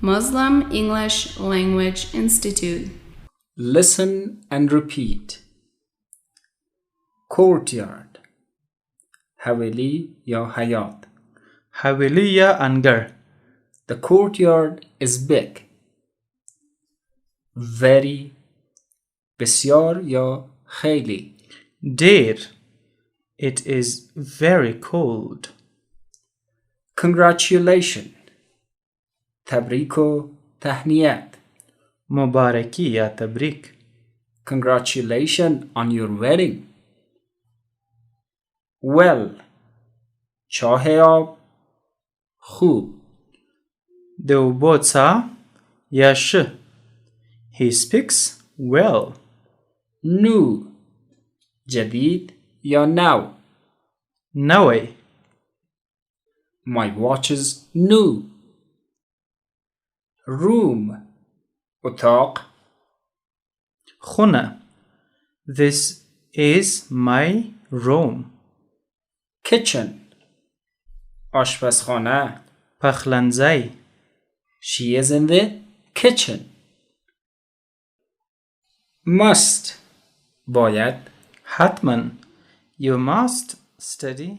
Muslim English Language Institute. Listen and repeat. Courtyard. حویلی یا حیاط. حویلی یا انګړ. The courtyard is big. Very. بسیار یا خیلی. ډیر. It is very cold. Congratulation. تبریک و تهنیت. مبارکي یا تبریک. Congratulations on your wedding. Well. چاه آب. خوب. د اوبو څاه یا ښه. He speaks well. New. جدید یا نو. نوی. My watch is new. Room. اتاق. خونه. This is my room. Kitchen. آشپزخانه. پخلنځی. She is in the kitchen. Must. باید. حتما. You must study